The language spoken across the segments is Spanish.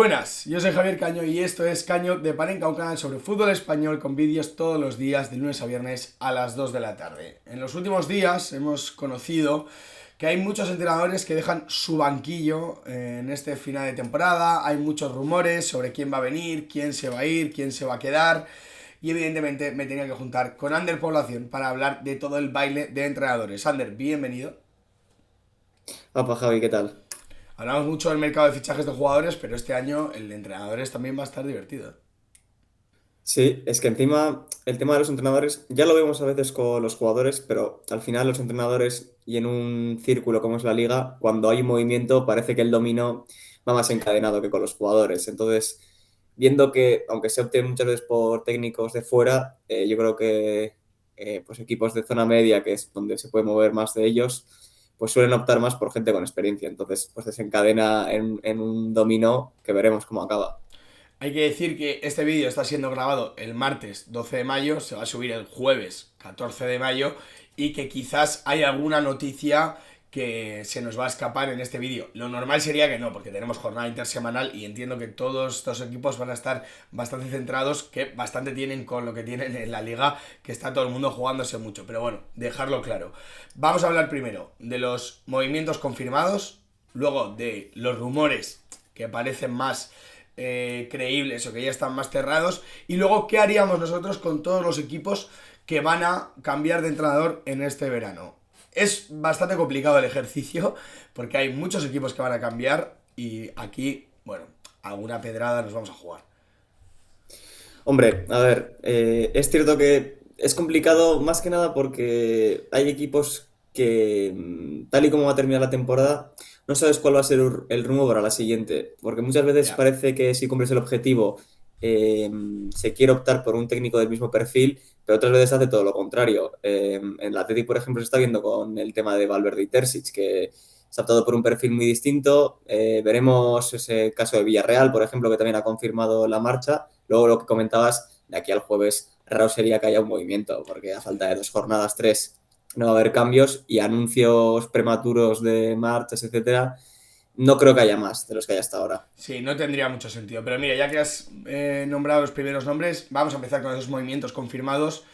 Buenas, yo soy Javier Caño y esto es Caño de Panenka, un canal sobre fútbol español con vídeos todos los días de lunes a viernes a las 2 de la tarde. En los últimos días hemos conocido que hay muchos entrenadores que dejan su banquillo en este final de temporada, hay muchos rumores sobre quién va a venir, quién se va a ir, quién se va a quedar y evidentemente me tenía que juntar con Ander Población para hablar de todo el baile de entrenadores. Ander, bienvenido. Opa, Javi, ¿qué tal? Hablamos mucho del mercado de fichajes de jugadores, pero este año el de entrenadores también va a estar divertido. Sí, es que encima el tema de los entrenadores ya lo vemos a veces con los jugadores, pero al final los entrenadores y en un círculo como es la liga, cuando hay un movimiento parece que el dominó va más encadenado que con los jugadores. Entonces, viendo que aunque se opte muchas veces por técnicos de fuera, yo creo que pues equipos de zona media, que es donde se puede mover más de ellos, pues suelen optar más por gente con experiencia. Entonces, pues desencadena en un dominó que veremos cómo acaba. Hay que decir que este vídeo está siendo grabado el martes 12 de mayo, se va a subir el jueves 14 de mayo y que quizás hay alguna noticia que se nos va a escapar en este vídeo. Lo normal sería que no, porque tenemos jornada intersemanal y entiendo que todos estos equipos van a estar bastante centrados, que bastante tienen con lo que tienen en la liga, que está todo el mundo jugándose mucho. Pero bueno, dejarlo claro. Vamos a hablar primero de los movimientos confirmados, luego de los rumores que parecen más creíbles o que ya están más cerrados. Y luego, ¿qué haríamos nosotros con todos los equipos que van a cambiar de entrenador en este verano? Es bastante complicado el ejercicio porque hay muchos equipos que van a cambiar y aquí, bueno, alguna pedrada nos vamos a jugar. Hombre, a ver, es cierto que es complicado más que nada porque hay equipos que, tal y como va a terminar la temporada, no sabes cuál va a ser el rumbo para la siguiente. Porque muchas veces Ya. parece que si cumples el objetivo, eh, se quiere optar por un técnico del mismo perfil, pero otras veces hace todo lo contrario. En el Athletic, por ejemplo, se está viendo con el tema de Valverde y Terzic, que se ha optado por un perfil muy distinto. Veremos ese caso de Villarreal, por ejemplo, que también ha confirmado la marcha. Luego lo que comentabas, de aquí al jueves, raro sería que haya un movimiento, porque a falta de 2 jornadas, tres, no va a haber cambios y anuncios prematuros de marchas, etcétera. No creo que haya más de los que hay hasta ahora. Sí, no tendría mucho sentido. Pero mira, ya que has nombrado los primeros nombres, vamos a empezar con esos movimientos confirmados.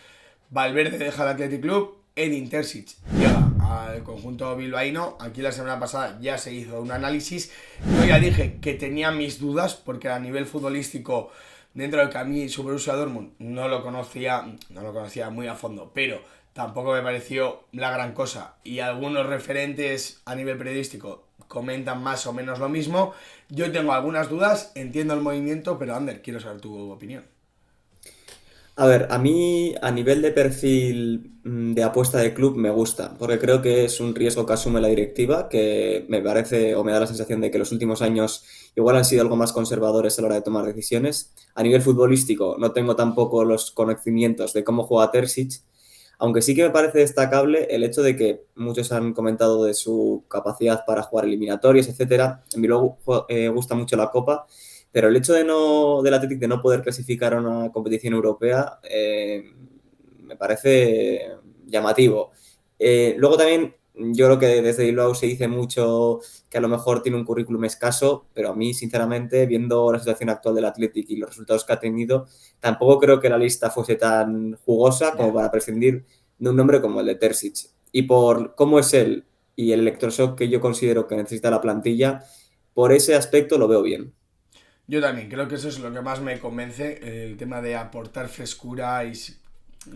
Valverde deja el Athletic Club, Edin Terzic llega al conjunto bilbaíno. Aquí la semana pasada ya se hizo un análisis. Yo ya dije que tenía mis dudas porque a nivel futbolístico, dentro del que a mí su Borussia Dortmund no lo conocía muy a fondo, pero tampoco me pareció la gran cosa. Y algunos referentes a nivel periodístico comentan más o menos lo mismo. Yo tengo algunas dudas, entiendo el movimiento, pero Ander, quiero saber tu opinión. A ver, a mí a nivel de perfil de apuesta de club me gusta, porque creo que es un riesgo que asume la directiva, que me parece o me da la sensación de que los últimos años igual han sido algo más conservadores a la hora de tomar decisiones. A nivel futbolístico no tengo tampoco los conocimientos de cómo juega Terzic, aunque sí que me parece destacable el hecho de que muchos han comentado de su capacidad para jugar eliminatorias, etcétera. A mí luego gusta mucho la Copa, pero el hecho del Athletic de no poder clasificar a una competición europea me parece llamativo. Luego también yo creo que desde Bilbao se dice mucho que a lo mejor tiene un currículum escaso, pero a mí, sinceramente, viendo la situación actual del Athletic y los resultados que ha tenido, tampoco creo que la lista fuese tan jugosa como Ya. para prescindir de un nombre como el de Terzic. Y por cómo es él y el electroshock que yo considero que necesita la plantilla, por ese aspecto lo veo bien. Yo también, creo que eso es lo que más me convence, el tema de aportar frescura y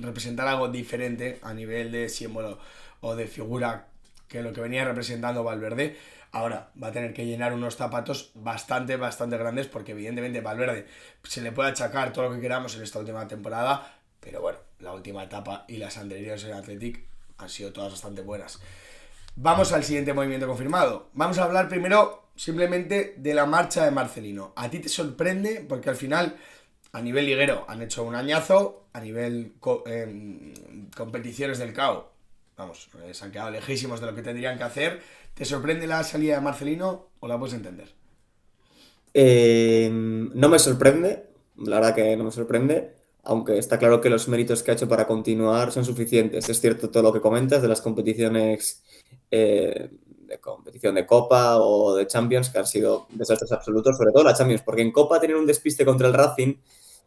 representar algo diferente a nivel de símbolo o de figura que lo que venía representando Valverde. Ahora va a tener que llenar unos zapatos bastante, bastante grandes porque evidentemente Valverde se le puede achacar todo lo que queramos en esta última temporada, pero bueno, la última etapa y las anteriores en Athletic han sido todas bastante buenas. Vamos al siguiente movimiento confirmado. Vamos a hablar primero simplemente de la marcha de Marcelino. ¿A ti te sorprende? Porque al final, a nivel liguero, han hecho un añazo, a nivel competiciones del CAO, vamos, se han quedado lejísimos de lo que tendrían que hacer. ¿Te sorprende la salida de Marcelino o la puedes entender? No me sorprende, la verdad que no me sorprende, aunque está claro que los méritos que ha hecho para continuar son suficientes. Es cierto todo lo que comentas de las competiciones de competición de Copa o de Champions que han sido desastres absolutos, sobre todo la Champions, porque en Copa tienen un despiste contra el Racing,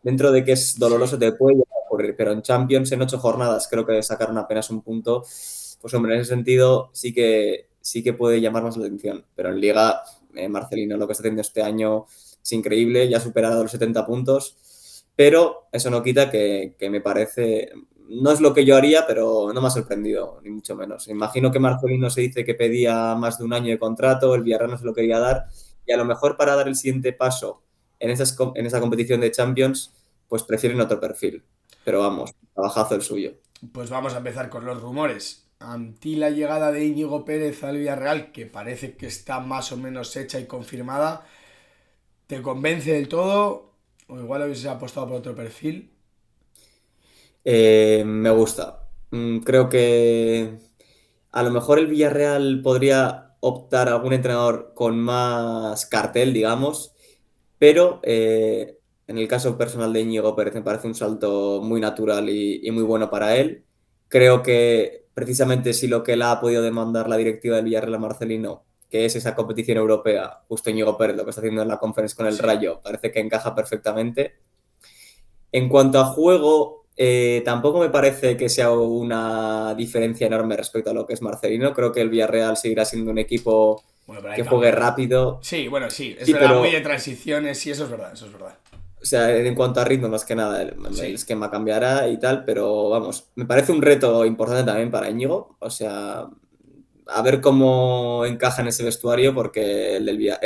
dentro de que es doloroso Sí. te puede llegar a ocurrir, pero en Champions en 8 jornadas creo que sacaron apenas un punto, pues hombre, en ese sentido sí que puede llamar más la atención, pero en Liga, Marcelino lo que está haciendo este año es increíble, ya ha superado los 70 puntos, pero eso no quita que me parece, no es lo que yo haría, pero no me ha sorprendido, ni mucho menos. Imagino que Marcelino se dice que pedía más de un año de contrato, el Villarreal no se lo quería dar, y a lo mejor para dar el siguiente paso en esa competición de Champions, pues prefieren otro perfil. Pero vamos, trabajazo el suyo. Pues vamos a empezar con los rumores. Ante la llegada de Íñigo Pérez al Villarreal, que parece que está más o menos hecha y confirmada, ¿te convence del todo? O igual hubiese apostado por otro perfil. Me gusta. Creo que a lo mejor el Villarreal podría optar a algún entrenador con más cartel, digamos, pero en el caso personal de Íñigo Pérez me parece un salto muy natural y muy bueno para él. Creo que precisamente si lo que él ha podido demandar la directiva del Villarreal a Marcelino, que es esa competición europea, justo Íñigo Pérez lo que está haciendo en la conference con el Sí. Rayo, parece que encaja perfectamente. En cuanto a juego, tampoco me parece que sea una diferencia enorme respecto a lo que es Marcelino. Creo que el Villarreal seguirá siendo un equipo Bueno, pero hay que juegue cambio. rápido. Sí, bueno, sí, es Sí, verdad, muy de pero, transiciones, sí, eso es verdad, eso es verdad. o sea, en cuanto a ritmo, más que nada, el Sí, esquema cambiará y tal, pero vamos, me parece un reto importante también para Íñigo. O sea, a ver cómo encaja en ese vestuario, porque el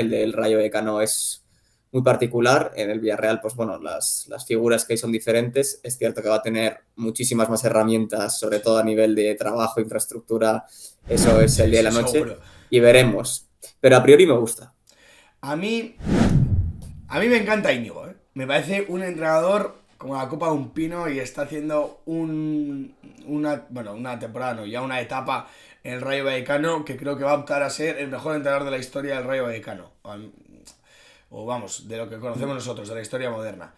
del Rayo Vallecano es muy particular. En el Villarreal, pues bueno, las figuras que hay son diferentes. Es cierto que va a tener muchísimas más herramientas, sobre todo a nivel de trabajo, infraestructura. Eso es el sí, día y sí, la noche. seguro. Y veremos. Pero a priori me gusta. A mí, a mí me encanta Íñigo, ¿eh? Me parece un entrenador como la copa de un pino y está haciendo una temporada, no, ya una etapa en el Rayo Vallecano que creo que va a optar a ser el mejor entrenador de la historia del Rayo Vallecano. O vamos, de lo que conocemos nosotros, de la historia moderna.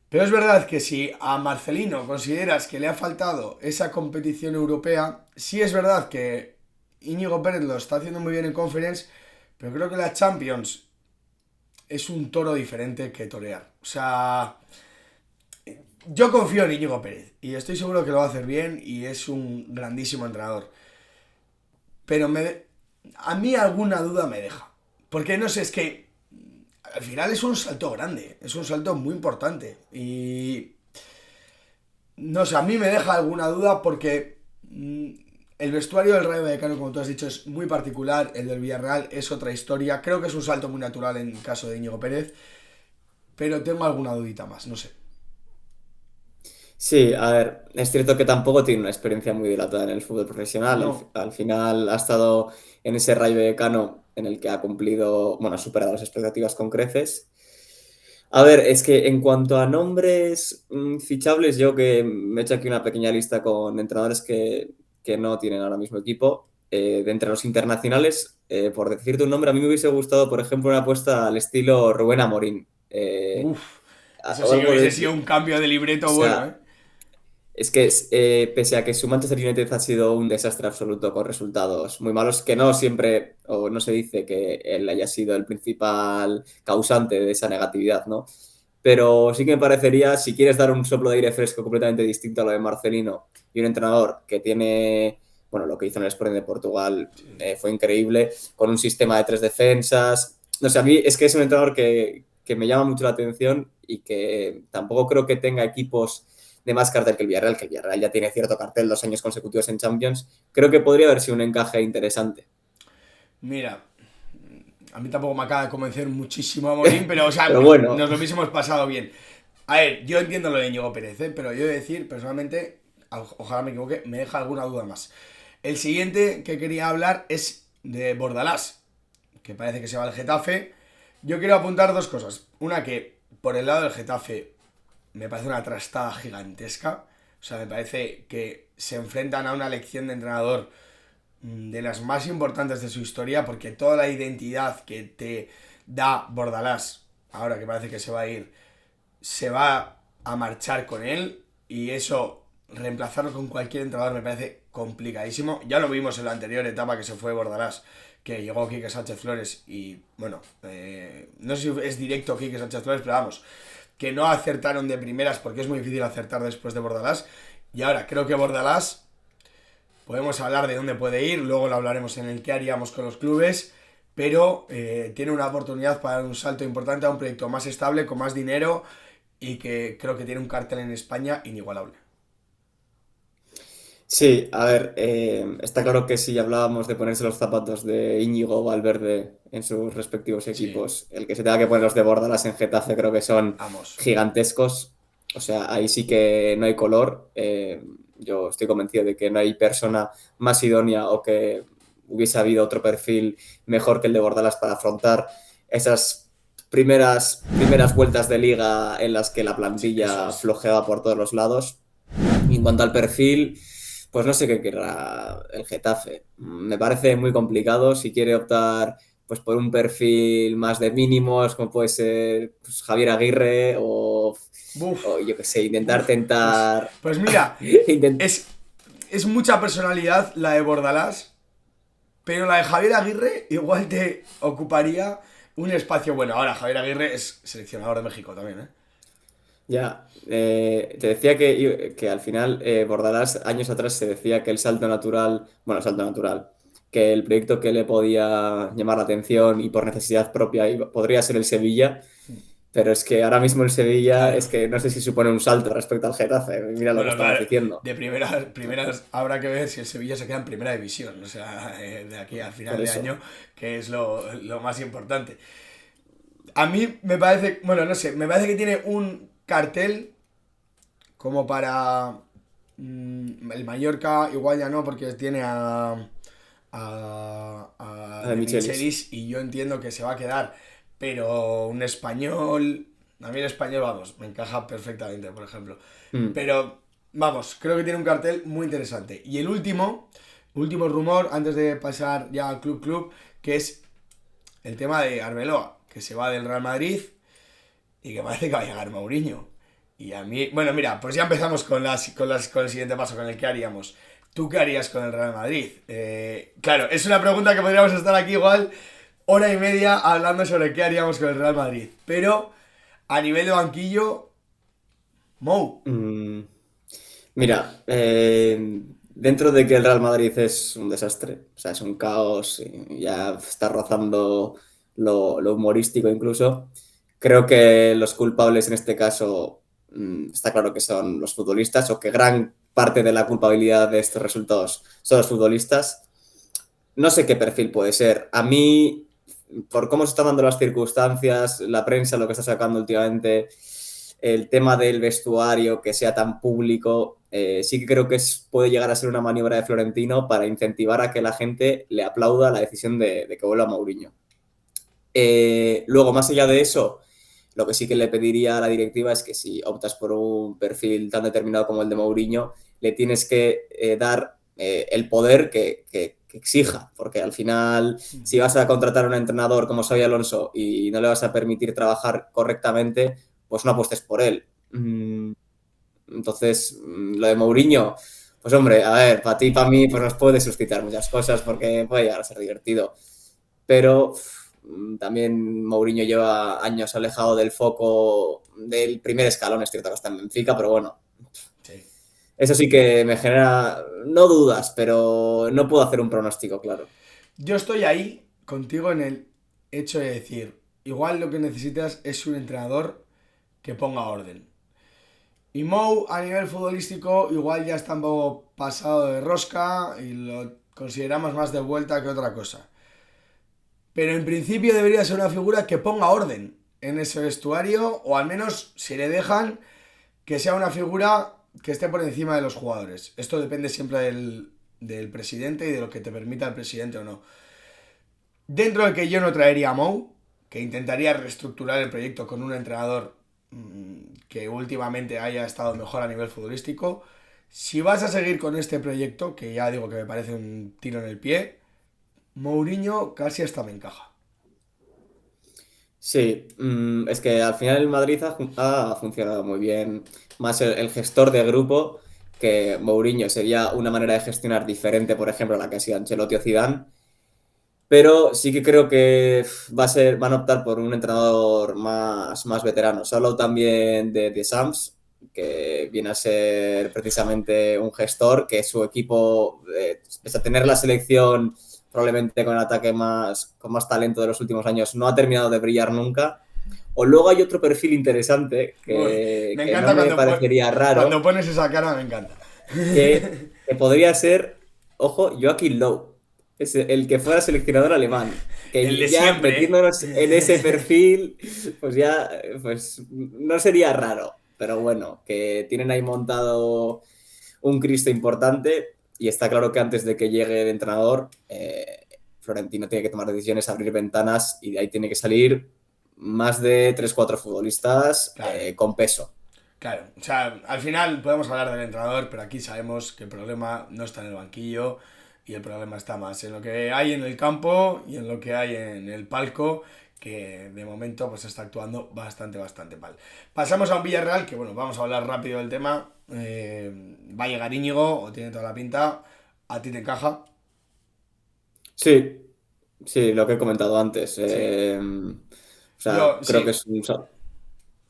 Pero es verdad que si a Marcelino consideras que le ha faltado esa competición europea, sí es verdad que Íñigo Pérez lo está haciendo muy bien en Conference, pero creo que la Champions es un toro diferente que torear. O sea, yo confío en Íñigo Pérez y estoy seguro que lo va a hacer bien y es un grandísimo entrenador. Pero a mí alguna duda me deja. Porque no sé, es que al final es un salto grande, es un salto muy importante. Y no sé, a mí me deja alguna duda porque el vestuario del Rayo Vallecano, como tú has dicho, es muy particular. El del Villarreal es otra historia. Creo que es un salto muy natural en el caso de Íñigo Pérez. Pero tengo alguna dudita más, no sé. Sí, a ver, es cierto que tampoco tiene una experiencia muy dilatada en el fútbol profesional. No. Al final ha estado en ese Rayo Vallecano en el que ha cumplido, bueno, ha superado las expectativas con creces. A ver, es que en cuanto a nombres fichables, yo que me he hecho aquí una pequeña lista con entrenadores que no tienen ahora mismo equipo. De entre los internacionales, por decirte un nombre, a mí me hubiese gustado, por ejemplo, una apuesta al estilo Rubén Amorín. Uf. Eso O sí que algo hubiese sido un cambio de o libreto bueno, ¿eh? sea, es que pese a que su Manchester United ha sido un desastre absoluto con resultados muy malos, que no siempre, o no se dice que él haya sido el principal causante de esa negatividad, ¿no? Pero sí que me parecería, si quieres dar un soplo de aire fresco completamente distinto a lo de Marcelino y un entrenador que tiene, bueno, lo que hizo en el Sporting de Portugal fue increíble, con un sistema de tres defensas. No sé, a mí es que es un entrenador que me llama mucho la atención y que tampoco creo que tenga equipos de más cartel que el Villarreal ya tiene cierto cartel 2 años consecutivos en Champions. Creo que podría haber sido un encaje interesante. Mira, a mí tampoco me acaba de convencer muchísimo a Morín, pero, o sea, Pero bueno, nos lo hubiésemos pasado bien. A ver, yo entiendo lo de Íñigo Pérez, ¿eh? Pero yo he de decir, personalmente, ojalá me equivoque, me deja alguna duda más. El siguiente que quería hablar es de Bordalás, que parece que se va al Getafe. Yo quiero apuntar dos cosas. Una que, por el lado del Getafe, me parece una trastada gigantesca. O sea, me parece que se enfrentan a una elección de entrenador de las más importantes de su historia, porque toda la identidad que te da Bordalás, ahora que parece que se va a ir, se va a marchar con él, y eso, reemplazarlo con cualquier entrenador me parece complicadísimo. Ya lo vimos en la anterior etapa que se fue Bordalás, que llegó Quique Sánchez Flores y, bueno, no sé si es directo Quique Sánchez Flores, pero vamos, que no acertaron de primeras porque es muy difícil acertar después de Bordalás. Y ahora creo que Bordalás, podemos hablar de dónde puede ir, luego lo hablaremos en el qué haríamos con los clubes, pero tiene una oportunidad para dar un salto importante a un proyecto más estable, con más dinero y que creo que tiene un cartel en España inigualable. Sí, a ver, está claro que si hablábamos de ponerse los zapatos de Íñigo o Valverde en sus respectivos Sí, equipos, el que se tenga que poner los de Bordalas en Getafe creo que son vamos. gigantescos. O sea, ahí sí que no hay color. Yo estoy convencido de que no hay persona más idónea o que hubiese habido otro perfil mejor que el de Bordalas para afrontar esas primeras vueltas de liga en las que la Sí, eso plantilla es. flojeaba por todos los lados. Y en cuanto al perfil, pues no sé qué querrá el Getafe. Me parece muy complicado si quiere optar pues por un perfil más de mínimos, como puede ser pues, Javier Aguirre Buf, o yo qué sé, intentar buf. tentar Pues mira, intent- es, es mucha personalidad la de Bordalás, pero la de Javier Aguirre igual te ocuparía un espacio bueno. Ahora, Javier Aguirre es seleccionador de México también, ¿eh? Ya, te decía que al final Bordalás años atrás se decía que el salto natural, bueno, salto natural, que el proyecto que le podía llamar la atención y por necesidad propia podría ser el Sevilla. Pero es que ahora mismo el Sevilla Claro. es que no sé si supone un salto respecto al Getafe. Mira lo que Bueno, estamos claro, diciendo. de primeras habrá que ver si el Sevilla se queda en primera división, o sea, de aquí al Por final de eso. año, que es lo más importante. A mí me parece, bueno, no sé, me parece que tiene un cartel como para el Mallorca, igual ya no, porque tiene a De De Michelis. Michelis y yo entiendo que se va a quedar, pero un español, a mí el español, vamos, me encaja perfectamente, por ejemplo. Mm. Pero, vamos, creo que tiene un cartel muy interesante. Y el último rumor, antes de pasar ya al Club, que es el tema de Arbeloa, que se va del Real Madrid y que parece que va a llegar Mourinho. Y a mí, bueno, mira, pues ya empezamos con el siguiente paso, con el que haríamos. ¿Tú qué harías con el Real Madrid? Claro, es una pregunta que podríamos estar aquí igual hora y media hablando sobre qué haríamos con el Real Madrid. Pero a nivel de banquillo, Mou. Mm. Mira, dentro de que el Real Madrid es un desastre, o sea, es un caos, y ya está rozando lo humorístico incluso, creo que los culpables en este caso está claro que son los futbolistas o que gran parte de la culpabilidad de estos resultados son los futbolistas. No sé qué perfil puede ser. A mí, por cómo se están dando las circunstancias, la prensa, lo que está sacando últimamente, el tema del vestuario que sea tan público, sí que creo que puede llegar a ser una maniobra de Florentino para incentivar a que la gente le aplauda la decisión de que vuelva Mourinho. Luego, más allá de eso, lo que sí que le pediría a la directiva es que si optas por un perfil tan determinado como el de Mourinho, le tienes que dar el poder que exija, porque al final, si vas a contratar a un entrenador como Xabi Alonso y no le vas a permitir trabajar correctamente, pues no apuestes por él. Entonces, lo de Mourinho, pues hombre, a ver, para ti y para mí, pues nos puede suscitar muchas cosas porque puede llegar a ser divertido. Pero también Mourinho lleva años alejado del foco del primer escalón, es cierto que está en Benfica, pero bueno, Sí. eso sí que me genera, no dudas, pero no puedo hacer un pronóstico, claro. Yo estoy ahí contigo en el hecho de decir, igual lo que necesitas es un entrenador que ponga orden. Y Mou a nivel futbolístico igual ya está un poco pasado de rosca y lo consideramos más de vuelta que otra cosa. Pero en principio debería ser una figura que ponga orden en ese vestuario o al menos si le dejan que sea una figura que esté por encima de los jugadores. Esto depende siempre del presidente y de lo que te permita el presidente o no. Dentro de que yo no traería a Mou, que intentaría reestructurar el proyecto con un entrenador que últimamente haya estado mejor a nivel futbolístico. Si vas a seguir con este proyecto, que ya digo que me parece un tiro en el pie, Mourinho casi hasta me encaja. Sí, es que al final el Madrid ha funcionado muy bien, más el gestor de grupo que Mourinho sería una manera de gestionar diferente, por ejemplo, a la que ha sido Ancelotti o Zidane, pero sí que creo que van a optar por un entrenador más veterano. Se ha hablado también de Sams, que viene a ser precisamente un gestor, que su equipo, pese a tener la selección probablemente con el ataque con más talento de los últimos años, no ha terminado de brillar nunca. O luego hay otro perfil interesante Uy, me que no encanta me parecería cuando raro, pones esa cara, me encanta. que podría ser, ojo, Joachim Löw, es el que fuera seleccionador alemán, El que de ya siempre, metiéndonos en ese perfil, pues ya, pues no sería raro, pero bueno, que tienen ahí montado un Cristo importante y está claro que antes de que llegue el entrenador, Florentino tiene que tomar decisiones, abrir ventanas y de ahí tiene que salir más de tres cuatro futbolistas claro. con peso. Claro, o sea, al final podemos hablar del entrenador, pero aquí sabemos que el problema no está en el banquillo y el problema está más en lo que hay en el campo y en lo que hay en el palco, que de momento pues está actuando bastante mal. Pasamos a un Villarreal, que bueno, vamos a hablar rápido del tema. Va a llegar Íñigo, o tiene toda la pinta. ¿A ti te encaja? Sí, sí, lo que he comentado antes. Sí. O sea, Yo, creo que sí, es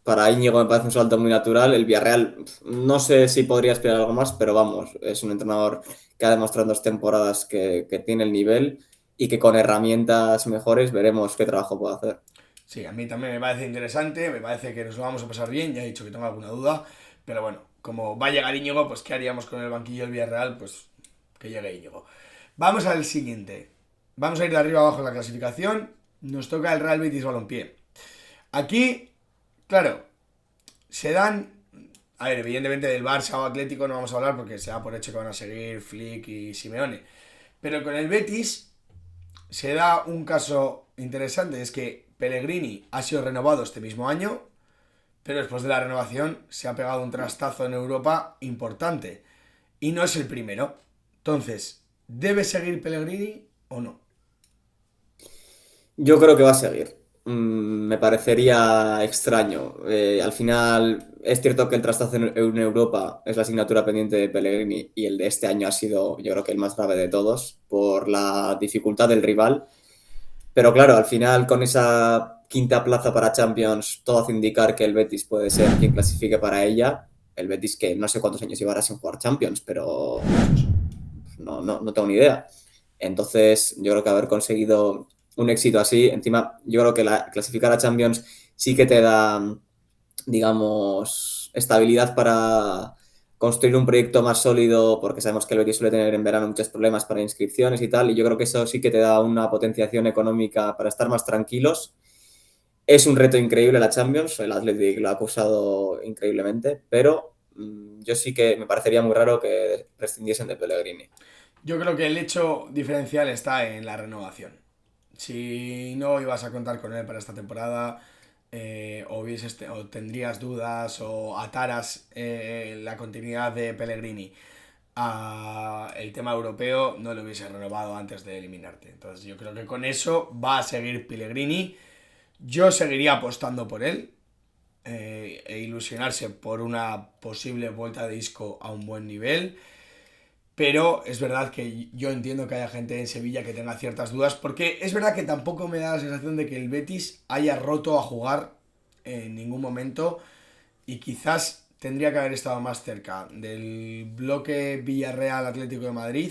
para Íñigo me parece un salto muy natural. El Villarreal, no sé si podría aspirar a algo más, pero vamos, es un entrenador que ha demostrado en 2 temporadas que tiene el nivel y que con herramientas mejores veremos qué trabajo puede hacer. sí, a mí también me parece interesante, me parece que nos lo vamos a pasar bien, ya he dicho que tengo alguna duda, pero bueno, como va a llegar Íñigo, pues ¿qué haríamos con el banquillo del Villarreal? Pues que llegue Íñigo. Vamos al siguiente. Vamos a ir de arriba abajo en la clasificación. Nos toca el Real Betis Balompié. Aquí, claro, se dan... A ver, evidentemente del Barça o Atlético no vamos a hablar porque se da por hecho que van a seguir Flick y Simeone. Pero con el Betis se da un caso interesante, es que Pellegrini ha sido renovado este mismo año, pero después de la renovación se ha pegado un trastazo en Europa importante. Y no es el primero. Entonces, ¿debe seguir Pellegrini o no? Yo creo que va a seguir. Me parecería extraño. Al final, es cierto que el trastazo en Europa es la asignatura pendiente de Pellegrini y el de este año ha sido, yo creo que el más grave de todos, por la dificultad del rival. Pero claro, al final, con esa quinta plaza para Champions, todo hace indicar que el Betis puede ser quien clasifique para ella. El Betis que no sé cuántos años llevará sin jugar Champions, pero Muchos. no tengo ni idea. Entonces, yo creo que haber conseguido un éxito así, encima, yo creo que clasificar a Champions sí que te da, digamos, estabilidad para construir un proyecto más sólido, porque sabemos que el Betis suele tener en verano muchos problemas para inscripciones y tal, y yo creo que eso sí que te da una potenciación económica para estar más tranquilos. Es un reto increíble la Champions, el Athletic lo ha acusado increíblemente, pero yo sí que me parecería muy raro que prescindiesen de Pellegrini. Yo creo que el hecho diferencial está en la renovación. Si no ibas a contar con él para esta temporada, o tendrías dudas o ataras la continuidad de Pellegrini a el tema europeo, no lo hubiese renovado antes de eliminarte. Entonces yo creo que con eso va a seguir Pellegrini. Yo seguiría apostando por él, e ilusionarse por una posible vuelta de disco a un buen nivel. Pero es verdad que yo entiendo que haya gente en Sevilla que tenga ciertas dudas, porque es verdad que tampoco me da la sensación de que el Betis haya roto a jugar en ningún momento y quizás tendría que haber estado más cerca del bloque Villarreal Atlético de Madrid,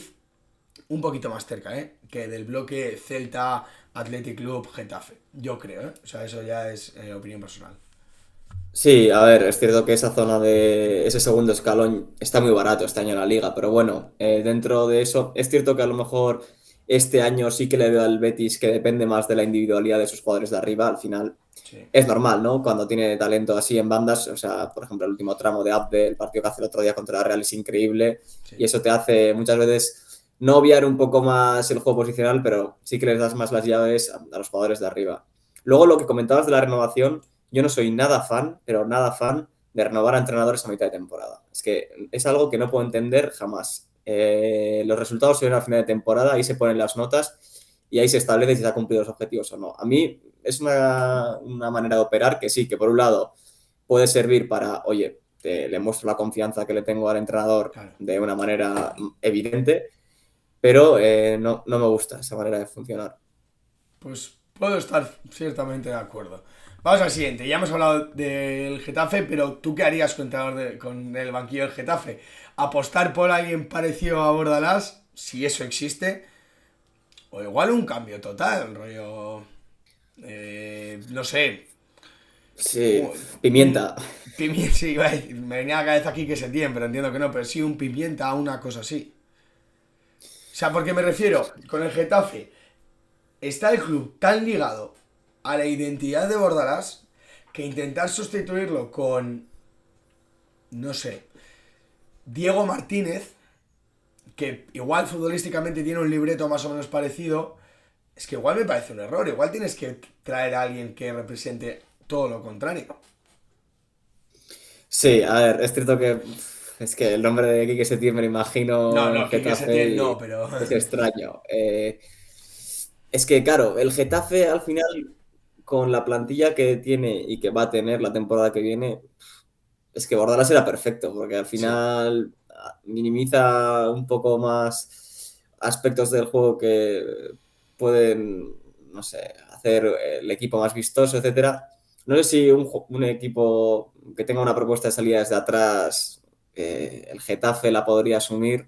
un poquito más cerca, que del bloque Celta Athletic Club Getafe. Yo creo, ¿eh? O sea, eso ya es opinión personal. Sí, a ver, es cierto que esa zona de ese segundo escalón está muy barato este año en la liga, pero bueno, dentro de eso, es cierto que a lo mejor este año sí que le veo al Betis que depende más de la individualidad de sus jugadores de arriba, al final Sí, es normal, ¿no? Cuando tiene talento así en bandas, o sea, por ejemplo, el último tramo de Abde, el partido que hace el otro día contra la Real es increíble y sí. eso te hace muchas veces no obviar un poco más el juego posicional, pero sí que les das más las llaves a los jugadores de arriba. Luego, lo que comentabas de la renovación, yo no soy nada fan, pero nada fan de renovar a entrenadores a mitad de temporada. Es que es algo que no puedo entender jamás. Los resultados se ven a final de temporada, ahí se ponen las notas y ahí se establece si se ha cumplido los objetivos o no. A mí es una manera de operar que sí, que por un lado puede servir para, oye, le muestro la confianza que le tengo al entrenador Claro. de una manera evidente, pero no me gusta esa manera de funcionar. Pues puedo estar ciertamente de acuerdo. Vamos al siguiente. Ya hemos hablado del Getafe, pero ¿tú qué harías con el banquillo del Getafe? ¿Apostar por alguien parecido a Bordalás? Si eso existe. O igual un cambio total, rollo. No sé. Sí, Un pimienta. pimienta, sí, me venía a la cabeza aquí que se tiene, pero entiendo que no, pero sí un pimienta, una cosa así. O sea, porque me refiero, con el Getafe, está el club tan ligado a la identidad de Bordalás que intentar sustituirlo con, no sé, Diego Martínez, que igual futbolísticamente tiene un libreto más o menos parecido, es que igual me parece un error. Igual tienes que traer a alguien que represente todo lo contrario. Sí, a ver, es cierto que es que el nombre de Quique Setién me lo No, imagino en no, que se tiene, Getafe no, y pero. es extraño. Es que, claro, el Getafe al final, con la plantilla que tiene y que va a tener la temporada que viene, es que Bordalas era perfecto, porque al Sí. final minimiza un poco más aspectos del juego que pueden, no sé, hacer el equipo más vistoso, etcétera. No sé si un equipo que tenga una propuesta de salida desde atrás, el Getafe la podría asumir.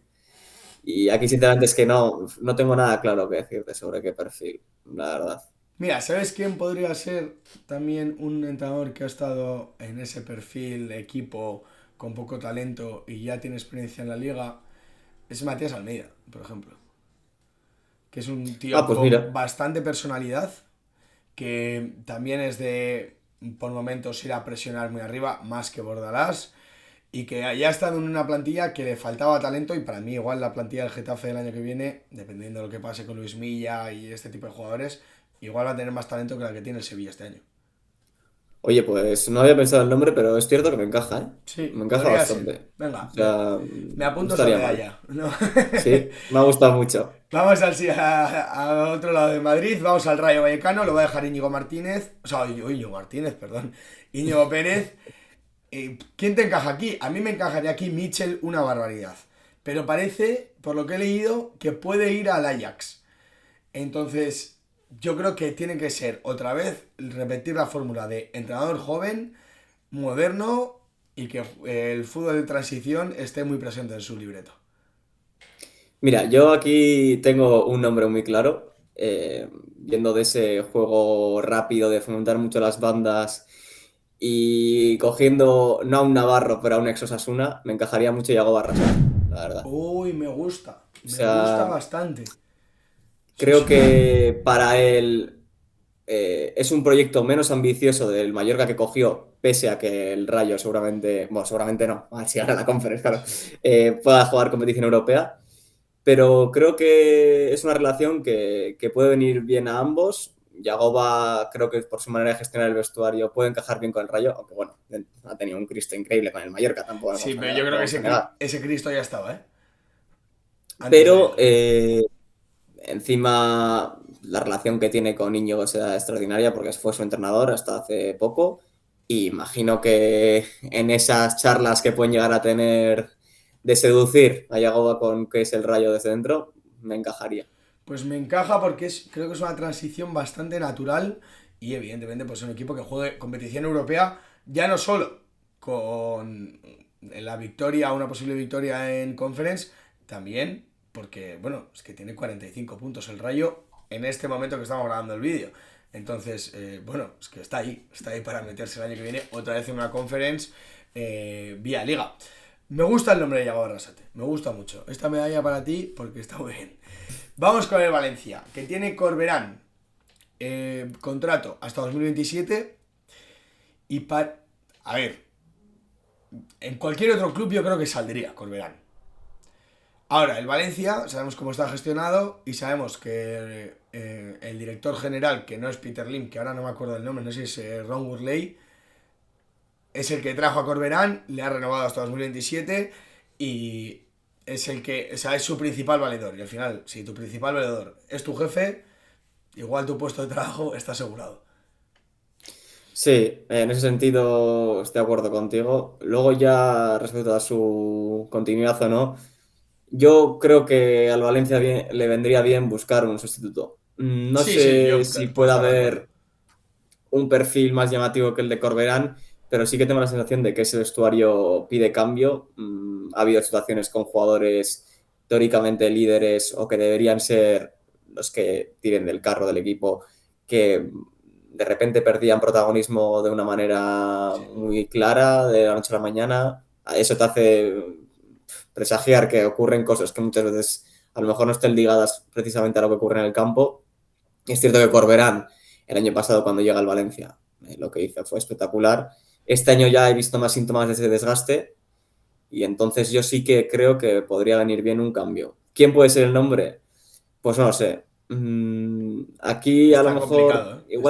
Y aquí, sinceramente, es que no tengo nada claro que decirte sobre qué perfil, la verdad. Mira, ¿sabes quién podría ser también un entrenador que ha estado en ese perfil de equipo con poco talento y ya tiene experiencia en la liga? Es Matías Almeida, por ejemplo. Que es un Ah, tío pues con mira. bastante personalidad, que también es de, por momentos, ir a presionar muy arriba, más que Bordalás, y que ya ha estado en una plantilla que le faltaba talento, y para mí igual la plantilla del Getafe del año que viene, dependiendo de lo que pase con Luis Milla y este tipo de jugadores, igual va a tener más talento que la que tiene el Sevilla este año. Oye, pues no había pensado el nombre, pero es cierto que me encaja, ¿eh? Sí, Me encaja podría ser. bastante. O Venga, sea, me no apunto esa estaría mal. medalla. ¿No? Sí, me ha gustado mucho. Vamos a otro lado de Madrid, vamos al Rayo Vallecano, lo va a dejar Íñigo Martínez, o sea, Íñigo Martínez, perdón, Íñigo Pérez. ¿Quién te encaja aquí? A mí me encajaría aquí Mitchell una barbaridad, pero parece, por lo que he leído, que puede ir al Ajax. Entonces, yo creo que tiene que ser otra vez repetir la fórmula de entrenador joven, moderno y que el fútbol de transición esté muy presente en su libreto. Mira, yo aquí tengo un nombre muy claro. Yendo de ese juego rápido de fomentar mucho las bandas y cogiendo no a un Navarro, pero a un ex Osasuna, me encajaría mucho Yago Barrasate, la verdad. Uy, O me gusta sea, bastante. Sí, creo sí. que para él es un proyecto menos ambicioso del Mallorca que cogió, pese a que el Rayo seguramente, bueno, seguramente no, a ver si gana la Conference, claro, Sí. pueda jugar competición europea. Pero creo que es una relación que puede venir bien a ambos. Yagoba, creo que por su manera de gestionar el vestuario, puede encajar bien con el Rayo, aunque bueno, ha tenido un Cristo increíble con el Mallorca, tampoco lo Sí, vamos a pero yo negar. creo Lo que vamos a negar. ese Cristo ya estaba, ¿eh? Antes de Pero él. encima, la relación que tiene con Íñigo será extraordinaria porque fue su entrenador hasta hace poco. Y imagino que en esas charlas que pueden llegar a tener de seducir a Yagoba con qué es el Rayo desde dentro, me encajaría. Pues me encaja porque creo que es una transición bastante natural y evidentemente pues es un equipo que juegue competición europea ya no solo con la victoria, una posible victoria en Conference, también porque, bueno, es que tiene 45 puntos el Rayo en este momento que estamos grabando el vídeo. Entonces, bueno, es que está ahí para meterse el año que viene otra vez en una Conference vía Liga. Me gusta el nombre de Yago Arrasate, me gusta mucho. Esta medalla para ti porque está muy bien. Vamos con el Valencia, que tiene Corberán contrato hasta 2027 y para... A ver, en cualquier otro club yo creo que saldría Corberán. Ahora, el Valencia, sabemos cómo está gestionado y sabemos que el director general, que no es Peter Lim, que ahora no me acuerdo el nombre, no sé si es Ron Worley, es el que trajo a Corberán, le ha renovado hasta 2027 y es el que, o sea, es su principal valedor. Y al final, si tu principal valedor es tu jefe, igual tu puesto de trabajo está asegurado. Sí, en ese sentido estoy de acuerdo contigo. Luego ya respecto a su continuidad o no, yo creo que al Valencia le vendría bien buscar un sustituto. No Sí, sí, sé yo si puedo puede estar de acuerdo. haber un perfil más llamativo que el de Corberán, pero sí que tengo la sensación de que ese vestuario pide cambio. Ha habido situaciones con jugadores teóricamente líderes o que deberían ser los que tiren del carro del equipo, que de repente perdían protagonismo de una manera Sí. muy clara de la noche a la mañana. Eso te hace presagiar que ocurren cosas que muchas veces a lo mejor no estén ligadas precisamente a lo que ocurre en el campo. Es cierto que Corberán, el año pasado cuando llega al Valencia, lo que hizo fue espectacular. Este año ya he visto más síntomas de ese desgaste y entonces yo sí que creo que podría venir bien un cambio. ¿Quién puede ser el nombre? Pues no lo sé. Aquí a lo Está mejor, complicado, ¿eh? Este.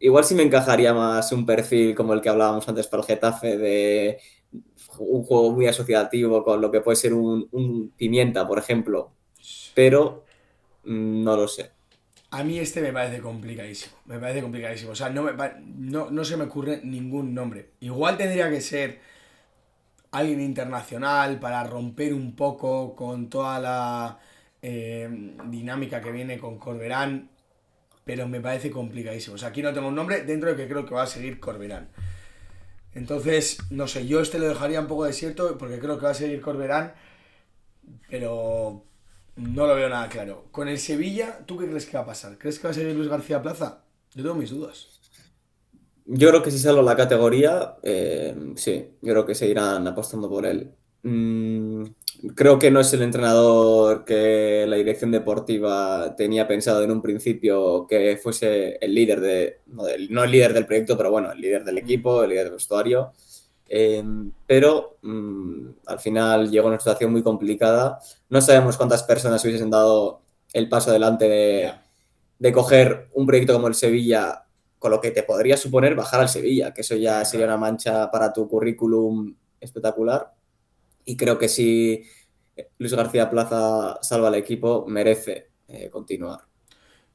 igual sí me encajaría más un perfil como el que hablábamos antes para el Getafe, de un juego muy asociativo con lo que puede ser un Pimienta, por ejemplo, pero no lo sé. A mí este me parece complicadísimo. Me parece complicadísimo. O sea, no se me ocurre ningún nombre. Igual tendría que ser alguien internacional para romper un poco con toda la dinámica que viene con Corberán. Pero me parece complicadísimo. O sea, aquí no tengo un nombre dentro de que creo que va a seguir Corberán. Entonces, no sé, yo este lo dejaría un poco desierto porque creo que va a seguir Corberán, pero no lo veo nada claro. Con el Sevilla, ¿tú qué crees que va a pasar? ¿Crees que va a seguir Luis García Plaza? Yo tengo mis dudas. Yo creo que si salvo la categoría, sí, yo creo que seguirán apostando por él. Mm, Creo que no es el entrenador que la dirección deportiva tenía pensado en un principio que fuese el líder no el líder del proyecto, pero bueno, el líder del Mm, equipo, el líder del vestuario. Pero al final llegó a una situación muy complicada. No sabemos cuántas personas hubiesen dado el paso adelante ya. de coger un proyecto como el Sevilla, con lo que te podría suponer bajar al Sevilla, que eso ya sería una Claro. mancha para tu currículum espectacular. Y creo que si Luis García Plaza salva al equipo, merece continuar.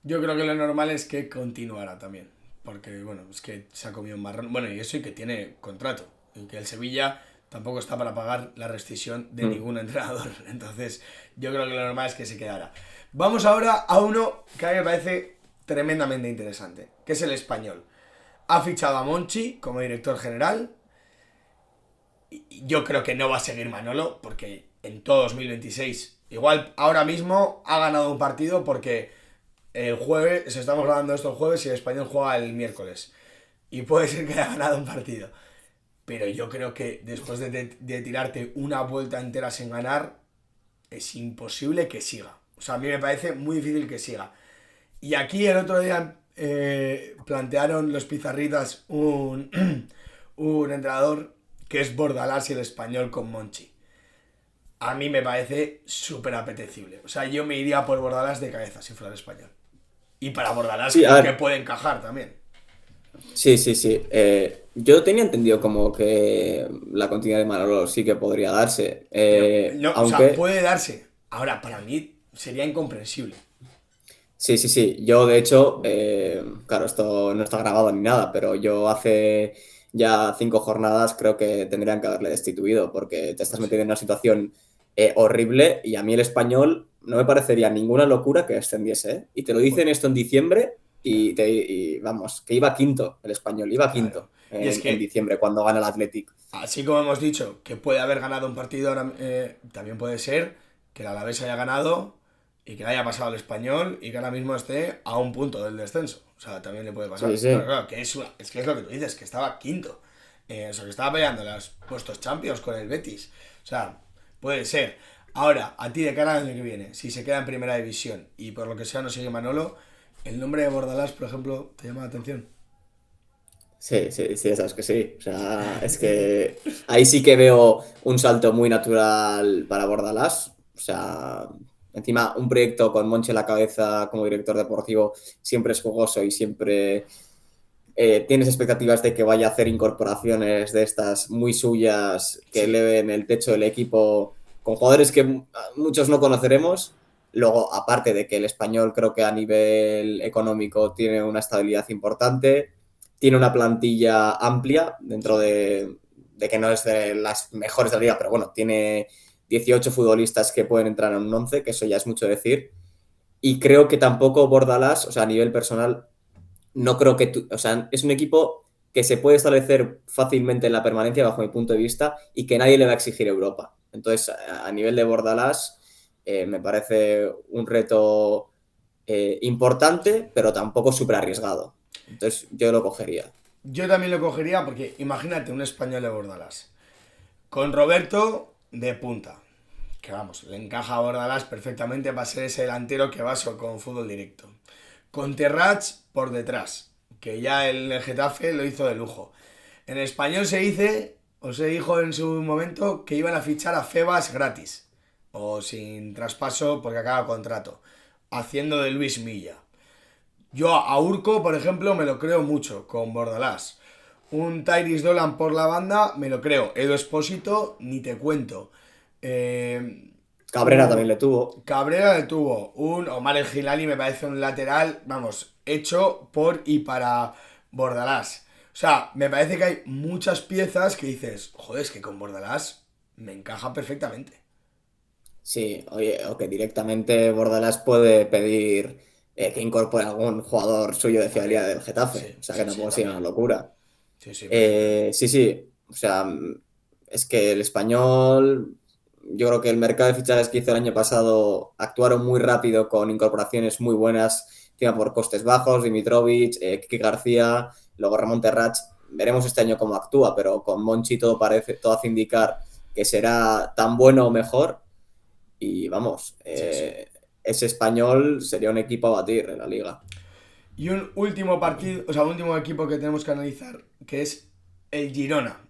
Yo creo que lo normal es que continuará también. Porque, bueno, es que se ha comido un marrón. Bueno, y eso y que tiene contrato. Y que el Sevilla tampoco está para pagar la rescisión de Mm. ningún entrenador. Entonces, yo creo que lo normal es que se quedara. Vamos ahora a uno que a mí me parece tremendamente interesante, que es el español. Ha fichado a Monchi como director general. Y yo creo que no va a seguir Manolo, porque en todo 2026, igual ahora mismo ha ganado un partido porque el jueves, se estamos grabando esto el jueves y el español juega el miércoles. Y puede ser que haya ganado un partido. Pero yo creo que después de tirarte una vuelta entera sin ganar, es imposible que siga. O sea, a mí me parece muy difícil que siga. Y aquí el otro día plantearon los pizarritas un entrenador que es Bordalás y el español con Monchi. A mí me parece súper apetecible. O sea, yo me iría por Bordalás de cabeza si fuera el español. Y para Bordalás Sí, a creo que ver, puede encajar también. sí, sí, sí. Yo tenía entendido como que la continuidad de Manolo sí que podría darse, Pero, no, o sea, aunque puede darse. Ahora, para mí sería incomprensible. sí, sí, sí. Yo, de hecho, claro, esto no está grabado ni nada, pero yo hace ya 5 jornadas creo que tendrían que haberle destituido porque te estás Sí. metiendo en una situación horrible y a mí el español no me parecería ninguna locura que descendiese, ¿eh? Y te lo Pues, dicen esto en diciembre claro, y vamos, que iba quinto el español, iba claro. quinto Y es en que, diciembre cuando gana el Athletic. así como hemos dicho que puede haber ganado un partido, ahora, también puede ser que el Alavés haya ganado y que le haya pasado al español y que ahora mismo esté a un punto del descenso. O sea, también le puede Sí, pasar. Claro, sí. claro, que es que es lo que tú dices, que estaba quinto. O sea, que estaba peleando los puestos Champions con el Betis. O sea, puede ser. Ahora, a ti de cara al año que viene, si se queda en primera división y por lo que sea no sigue Manolo, el nombre de Bordalás, por ejemplo, ¿te llama la atención? Sí, sí, sí, sabes que sí. O sea, es que ahí sí que veo un salto muy natural para Bordalás. O sea, encima un proyecto con Monche en la cabeza como director deportivo siempre es jugoso y siempre tienes expectativas de que vaya a hacer incorporaciones de estas muy suyas que Sí, eleven el techo del equipo con jugadores que muchos no conoceremos. Luego, aparte de que el español creo que a nivel económico tiene una estabilidad importante. tiene una plantilla amplia dentro de que no es de las mejores de la liga, pero bueno, tiene 18 futbolistas que pueden entrar en un 11, que eso ya es mucho decir. Y creo que tampoco Bordalás, o sea, a nivel personal, no creo que o sea, es un equipo que se puede establecer fácilmente en la permanencia bajo mi punto de vista y que nadie le va a exigir Europa. Entonces, a nivel de Bordalás, me parece un reto importante, pero tampoco súper arriesgado. Entonces, yo lo cogería. Yo también lo cogería porque imagínate un español de Bordalás. Con Roberto de punta. Que vamos, le encaja a Bordalás perfectamente para ser ese delantero que va con fútbol directo. Con Terrats por detrás. Que ya el Getafe lo hizo de lujo. En español se dice, o se dijo en su momento, que iban a fichar a Febas gratis. O sin traspaso porque acaba contrato. Haciendo de Luis Milla. Yo a Urco, por ejemplo, me lo creo mucho con Bordalás. Un Tyrese Dolan por la banda, me lo creo. Edo Espósito, ni te cuento. Eh, Cabrera también le tuvo. Cabrera le tuvo. Un Omar El Gilani me parece un lateral, vamos, hecho por y para Bordalás. O sea, me parece que hay muchas piezas que dices, joder, es que con Bordalás me encaja perfectamente. Sí, oye, o que directamente Bordalás puede pedir que incorpore algún jugador suyo de fiabilidad También. del Getafe. Sí, O sea, que sí, sí, tampoco sería una también. locura. Sí, sí, perfectamente. Sí, sí. O sea, es que el español, yo creo que el mercado de fichajes que hizo el año pasado actuaron muy rápido con incorporaciones muy buenas, encima por costes bajos, Dimitrovic, Kiki García, luego Ramón Terrach. Veremos este año cómo actúa, pero con Monchi todo hace indicar que será tan bueno o mejor. Y vamos, Sí, sí. ese español sería un equipo a batir en la liga. Y un último partido, o sea, un último equipo que tenemos que analizar, que es el Girona.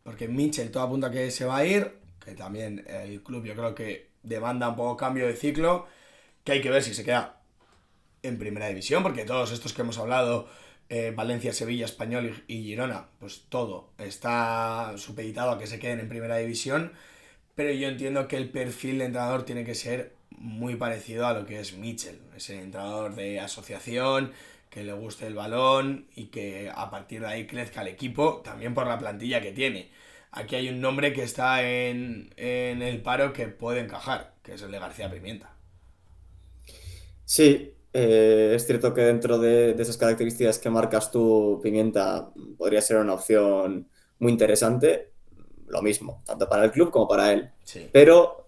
Porque Mitchell todo apunta que se va a ir, que también el club yo creo que demanda un poco cambio de ciclo, que hay que ver si se queda en primera división, porque todos estos que hemos hablado, Valencia, Sevilla, Español y Girona, pues todo está supeditado a que se queden en primera división, pero yo entiendo que el perfil de entrenador tiene que ser muy parecido a lo que es Mitchell, ese entrenador de asociación, que le guste el balón y que a partir de ahí crezca el equipo, también por la plantilla que tiene. Aquí hay un nombre que está en el paro que puede encajar, que es el de García Pimienta. Sí, es cierto que dentro de esas características que marcas tú, Pimienta, podría ser una opción muy interesante. Lo mismo, tanto para el club como para él. Sí. Pero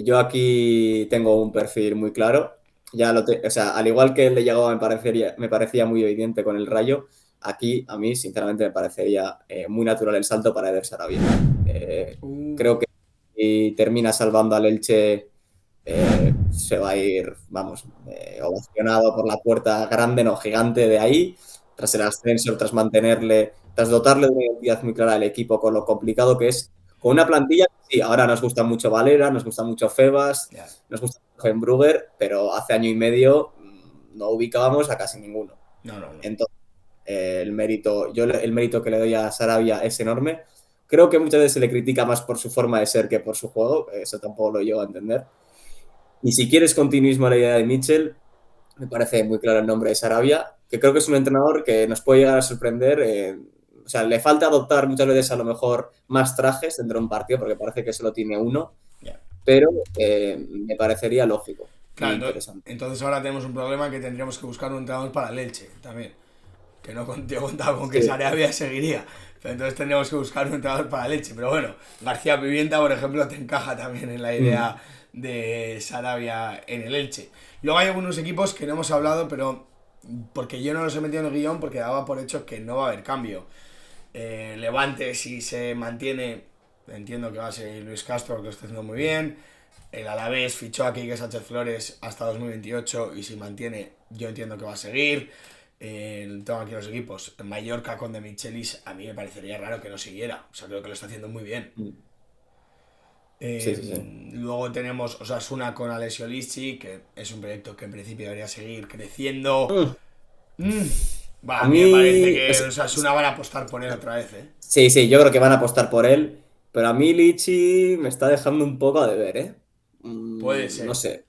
yo aquí tengo un perfil muy claro. O sea, al igual que el de Yagoba me parecía muy evidente con el Rayo, aquí a mí, sinceramente, me parecería muy natural el salto para Eder Sarabia. Uh, Creo que si termina salvando al Elche, se va a ir, vamos, ovacionado por la puerta grande, no gigante de ahí, tras el ascenso, tras mantenerle, tras dotarle de una identidad muy clara al equipo, con lo complicado que es, con una plantilla, sí, ahora nos gusta mucho Valera, nos gusta mucho Febas, ya. nos gusta mucho Brugger, pero hace año y medio no ubicábamos a casi ninguno. No, no, no. Entonces, el mérito que le doy a Sarabia es enorme. Creo que muchas veces se le critica más por su forma de ser que por su juego, eso tampoco lo llego a entender. Y si quieres continuismo a la idea de Mitchell, me parece muy claro el nombre de Sarabia, que creo que es un entrenador que nos puede llegar a sorprender. O sea, le falta adoptar muchas veces a lo mejor más trajes dentro de un partido, porque parece que solo tiene uno, Ya. pero me parecería lógico e Claro, interesante. entonces ahora tenemos un problema que tendríamos que buscar un entrenador para el Elche también. Que no yo contaba con que Sí. Sarabia seguiría. Pero entonces tendríamos que buscar un entrenador para Leche. Pero bueno, García Pimienta, por ejemplo, te encaja también en la Mm. idea de Sarabia en el Elche. Luego hay algunos equipos que no hemos hablado, pero porque yo no los he metido en el guión porque daba por hecho que no va a haber cambio. Levante, si se mantiene, entiendo que va a ser Luis Castro, que lo está haciendo muy bien. El Alavés fichó a Quique Sánchez Flores hasta 2028 y si mantiene, yo entiendo que va a seguir. Tengo aquí los equipos. Mallorca con De Michelis, a mí me parecería raro que no siguiera. O sea, creo que lo está haciendo muy bien. Mm. Sí, sí, sí. Luego tenemos Osasuna con Alessio Lizzi, que es un proyecto que en principio debería seguir creciendo. Mm. Mm, A a mí me parece mí, que Osasuna van a apostar por él otra vez, ¿eh? sí, sí, yo creo que van a apostar por él, pero a mí Lichi me está dejando un poco a deber, ¿eh? Puede No ser. sé.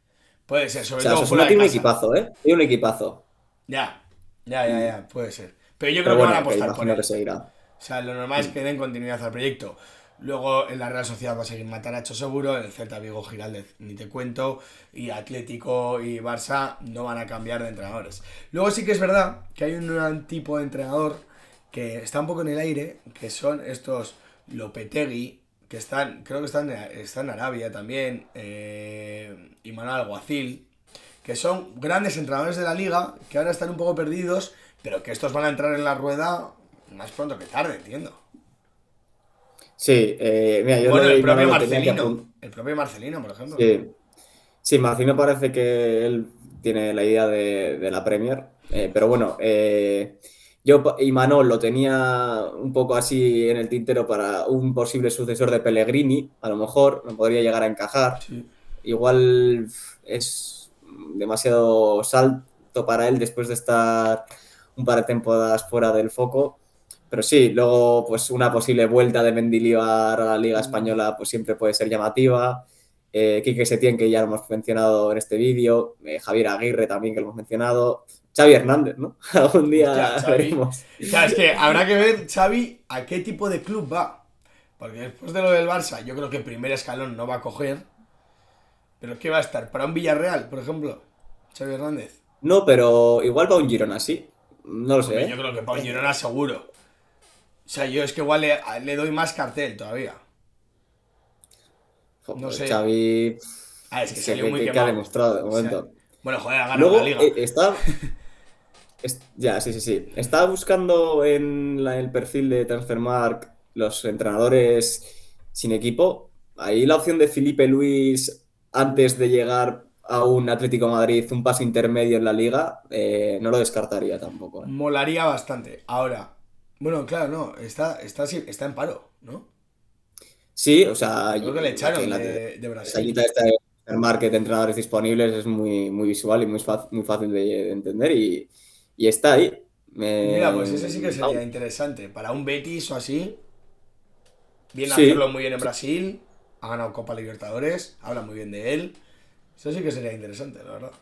Puede ser, O sobre sea, todo fuera Osasuna de tiene un casa. equipazo, ¿eh? Tiene un equipazo. Ya, ya, Y ya, puede ser. Pero yo creo Pero que van a bueno, que apostar por imagino que él. seguirá. O sea, lo normal es Mm. que den continuidad al proyecto. Luego en la Real Sociedad va a seguir Matarazzo seguro, en el Celta Vigo Giraldez ni te cuento, y Atlético y Barça no van a cambiar de entrenadores. Luego sí que es verdad que hay un tipo de entrenador que está un poco en el aire, que son estos Lopetegui, que están, creo que están en Arabia también, y Manuel Alguacil, que son grandes entrenadores de la liga, que ahora están un poco perdidos, pero que estos van a entrar en la rueda más pronto que tarde, entiendo. Sí, mira, yo lo Bueno, de Imanol lo tenía que apuntar. El propio Marcelino, por ejemplo. Sí, sí, Marcino parece que él tiene la idea de la Premier, pero bueno, Imanol lo tenía un poco así en el tintero para un posible sucesor de Pellegrini, a lo mejor me podría llegar a encajar. Sí. Igual es demasiado salto para él después de estar un par de temporadas fuera del foco. Pero sí, luego pues una posible vuelta de Mendilibar a la Liga Española pues siempre puede ser llamativa. Quique Setién, que ya lo hemos mencionado en este vídeo. Javier Aguirre también, que lo hemos mencionado. Xavi Hernández, ¿no? Algún Hostia, día Xavi. veremos. Claro, es que habrá que ver, Xavi, a qué tipo de club va. Porque después de lo del Barça, yo creo que primer escalón no va a coger. Pero ¿qué va a estar? ¿Para un Villarreal, por ejemplo? Xavi Hernández. No, pero igual va un Girona, sí. No lo sé, Hombre, yo ¿eh? creo que para un Girona seguro. O sea, yo es que igual le doy más cartel todavía. No Pues sé. Xavi, Ah, es que sé salió muy que ha quemado. demostrado de O sea, momento. bueno, joder, ha ganado la Luego liga. ya, sí, sí, sí. Estaba buscando en el perfil de Transfermarkt los entrenadores sin equipo. Ahí la opción de Felipe Luis antes de llegar a un Atlético de Madrid, un paso intermedio en la liga, no lo descartaría tampoco, ¿eh? Molaría bastante. Ahora, bueno, claro, no, está en paro, ¿no? Sí, o sea, Creo que le aquí echaron en la de Brasil. pestañita esta de Transfermarkt de entrenadores disponibles es muy, muy visual y muy fácil de entender y está ahí. Mira, pues ese sí que sería Vamos. interesante. Para un Betis o así, viene a hacerlo Sí, muy bien en Brasil, ha ganado Copa Libertadores, habla muy bien de él. Eso sí que sería interesante, la verdad.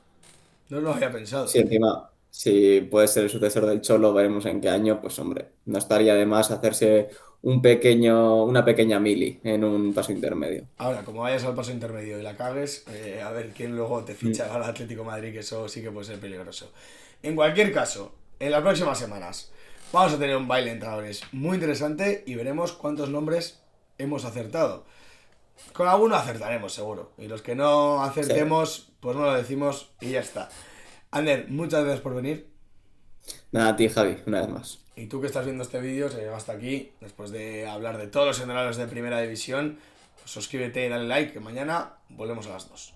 No lo había pensado. sí, encima, si puede ser el sucesor del Cholo, veremos en qué año, pues hombre, no estaría de más hacerse una pequeña mili en un paso intermedio. Ahora, como vayas al paso intermedio y la cagues, a ver quién luego te Mm. ficha al Atlético de Madrid, que eso sí que puede ser peligroso. En cualquier caso, en las próximas semanas vamos a tener un baile de entrenadores muy interesante y veremos cuántos nombres hemos acertado. Con alguno acertaremos, seguro. Y los que no Sí. acertemos, pues no lo decimos y ya está. Ander, muchas gracias por venir. Nada, a ti, Javi, una vez más. Y tú que estás viendo este vídeo, se llega hasta aquí, después de hablar de todos los entrenadores de primera división, pues suscríbete y dale like, que mañana volvemos a las 2.